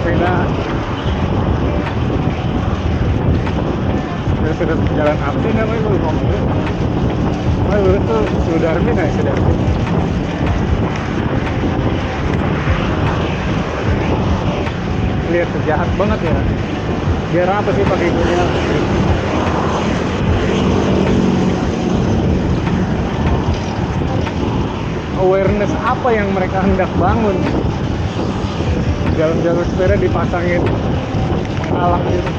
sepeda. Sudah jalan api namanya gue ngomong. Oh itu Sudarmin ya Sudarmin. Lihat jahat banget ya. Biar apa sih pakai gini? Awareness apa yang mereka hendak bangun? Jalan-jalan sepeda dipasangin penghalang gitu.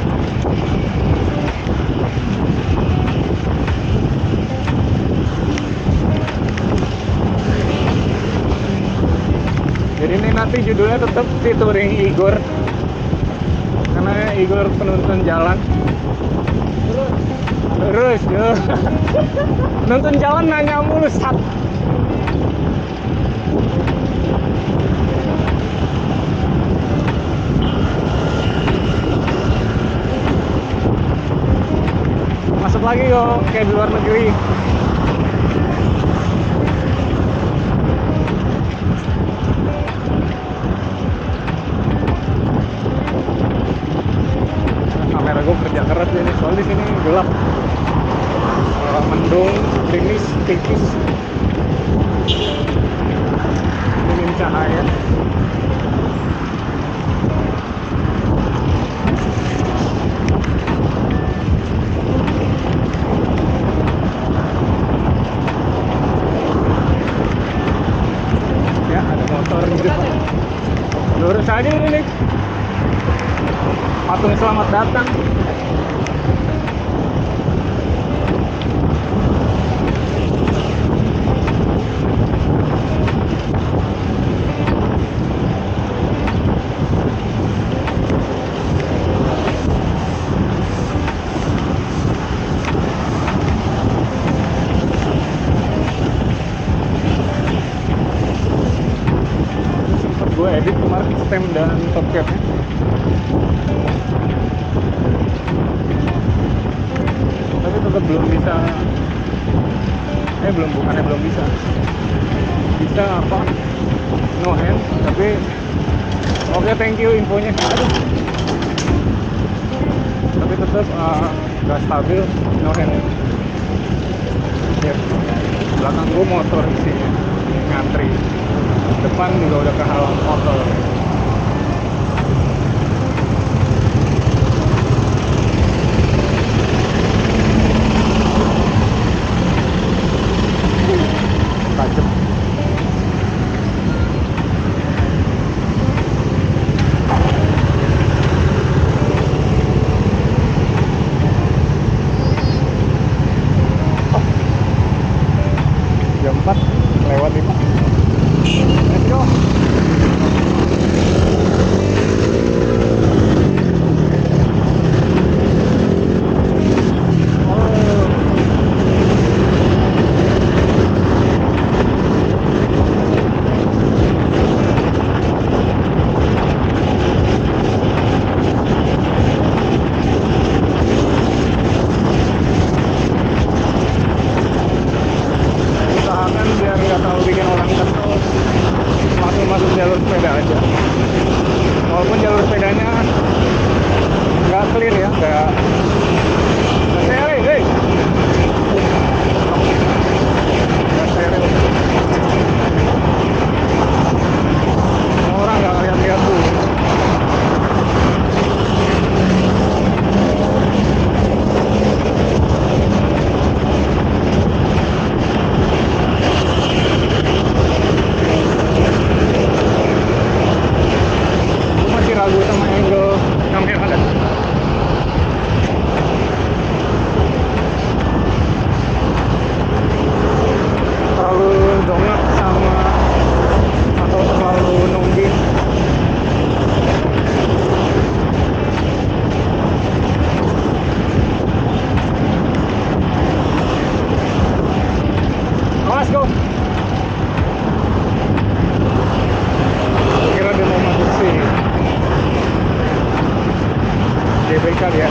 Jadi ini nanti judulnya tetap featuring Igor, karena Igor penuntun jalan. Terus ya. Nonton jalan nanya mulu sat. Masuk lagi kok kayak di luar negeri. Kamera gue kerja keras ini, soalnya di sini gelap, mendung, gerimis, tipis, minim cahaya. Ya ada motor di depan. Lurus aja ini nih. Patung selamat datang. Sempat gue edit kemarin stem dan top capnya. Tapi tetap belum bisa. Belum bisa apa, no hand. Tapi oke, thank you infonya. Aduh. Tapi tetap gak stabil, no hand. Yep. Belakang gue motor isinya ngantri, depan juga udah kehalang motor. Tajam. Jam 4 lewat 5. Let's go. Usahakan biar nggak terlalu bikin orang kesel, masuk jalur sepeda aja. Walaupun jalur sepedanya nggak clear ya, nggak steril, nggak steril. Orang nggak lihat-lihat dulu. Masih ragu sama angle kamera kan. Terlalu dongak sama atau terlalu nungging. Let's go. Kira dia mau masuk sih. GBK dia.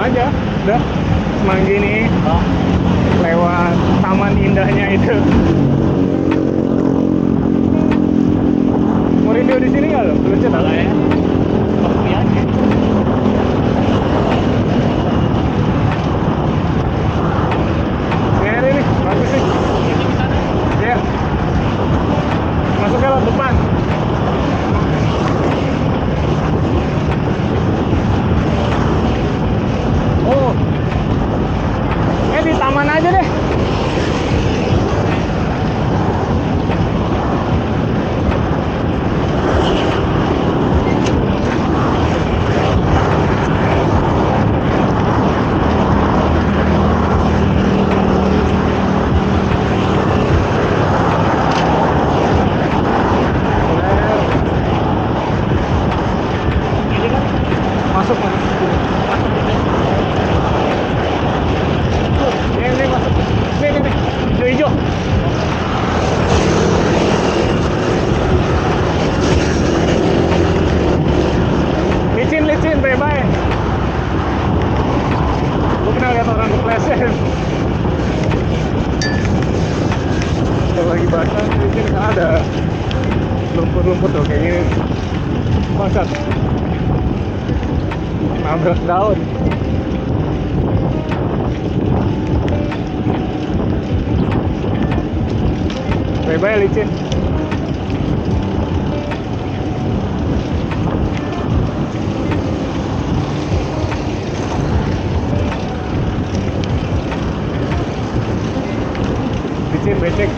aja. Udah Semanggi nih. Lewat taman indahnya itu. Mau review di sini nggak lo? Lucu tak ya? Seperti aja. Ini bagus sih. Ya. Masuknya lewat depan. Oh. Di taman aja deh. Masuk mas. Ini masuk. Nih. Hijau. Licin, bye-bye. Gue pernah lihat orang kepleset. Kalau lagi basah, licin ada lumpur-lumpur tuh kayak gini. Masak. Nabrak daun. Bye-bye licin. Licin becek.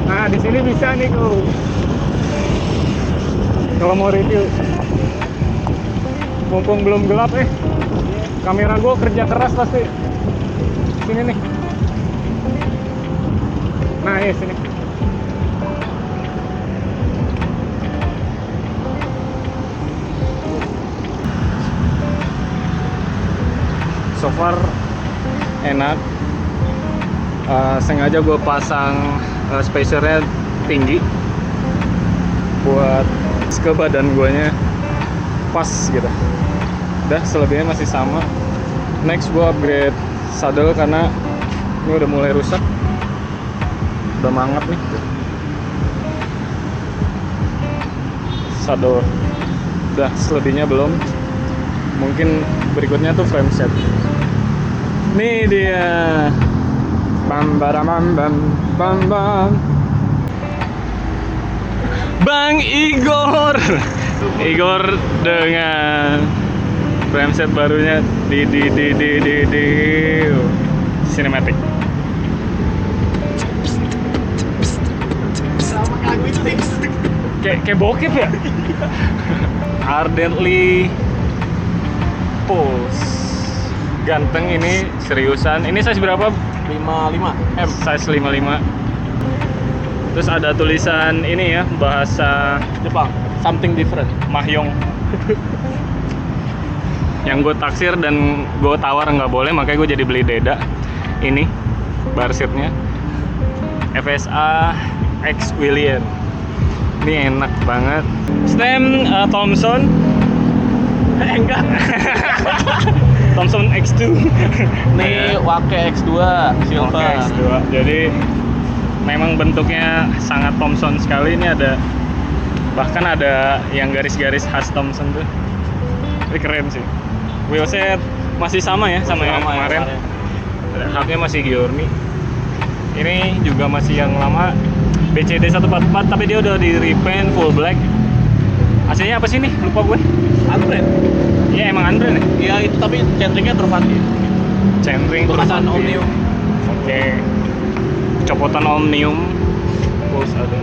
Nah, di sini bisa nih tuh. Kalau mau review. Mumpung belum gelap kamera gue kerja keras pasti. Sini nih. Nah, sini. So far enak. Sengaja gue pasang spacernya tinggi buat ke badan guanya pas gitu. Udah, selebihnya masih sama. Next gue upgrade saddle karena ini udah mulai rusak, udah mangap nih. Saddle udah, selebihnya belum. Mungkin berikutnya tuh frame set. Nih dia. Bam bam bam bam bam. Bang Igor dengan frame set barunya di cinematic. Kayak bokep ya. Ardently pose. Ganteng ini, seriusan. Ini size berapa? 55 M. Size 55. Terus ada tulisan ini ya, bahasa Jepang, something different. Mahyong. Yang gue taksir dan gue tawar nggak boleh, makanya gue jadi beli Deda. Ini bar seatnya FSA X William. Ini enak banget. Stem Thomson. Enggak. Thomson X2. Nih Wake X2 silver. Wake X2. Jadi memang bentuknya sangat Thomson sekali. Ini ada, bahkan ada yang garis-garis khas Thomson tuh. Ini keren sih. Wheelset masih sama ya, sama yang kemarin. Hubnya masih Giorni. Ini juga masih yang lama, BCD 144, tapi dia udah di repaint full black. AC-nya apa sih nih? Lupa gue. Unbrand. Iya, emang unbrand ya? Iya itu, tapi centringnya Truvati. Centring bekasan Omnium. Oke. Copotan Omnium. Pulse ada.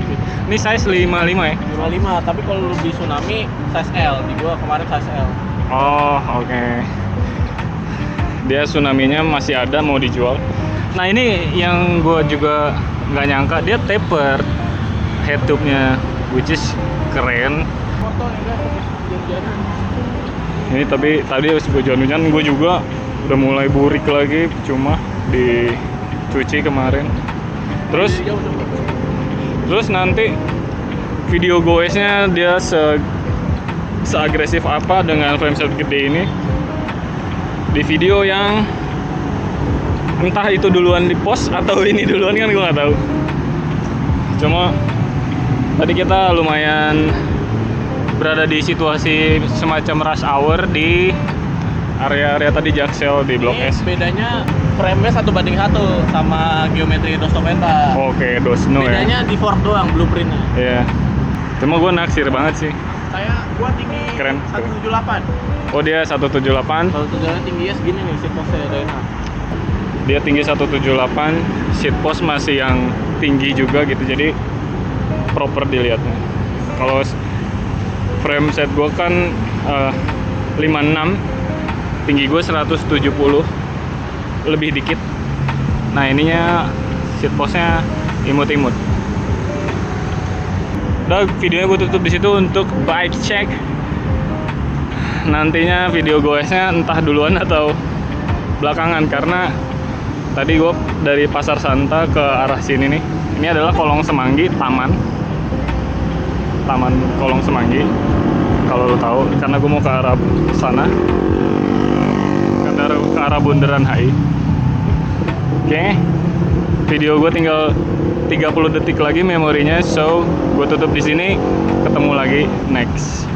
Ini size 55 ya? 55, tapi kalau lu di Tsunami size L. Di gua kemarin size L. Oh, oke. Dia Tsunami-nya masih ada, mau dijual. Nah, ini yang gue juga nggak nyangka, dia taper head tube-nya, which is keren. Foto ya guys, hujan-hujanan. Ini tapi tadi habis hujan-hujan gue juga udah mulai burik lagi, cuma dicuci kemarin. Terus nanti video goesnya dia seagresif apa dengan frameset gede ini di video yang entah itu duluan di post atau ini duluan kan gue nggak tahu. Cuma tadi kita lumayan berada di situasi semacam rush hour di area-area tadi Jaksel di Blok Ini S. bedanya frame-nya 1:1 sama geometri Dostometa. Oke, Dosno ya. Bedanya di Ford doang blueprintnya. Iya. Cuma gue naksir banget sih. Gua tinggi Keren. 178. Oh dia 178. Kalau tujuannya tingginya segini nih seat post-nya Reina. Dia tinggi 178. Seat post masih yang tinggi juga gitu. Jadi proper dilihatnya. Kalau frame set gue kan 56, tinggi gue 170, lebih dikit. Nah ininya seat postnya imut-imut. Udah, videonya gue tutup di situ untuk bike check. Nantinya video goesnya entah duluan atau belakangan, karena tadi gue dari Pasar Santa ke arah sini nih. Ini adalah Kolong Semanggi, taman Kolong Semanggi. Kalau lo tahu, karena gue mau ke arah sana, ke arah Bundaran HI. Oke, video gue tinggal 30 detik lagi memorinya, so gue tutup di sini. Ketemu lagi next.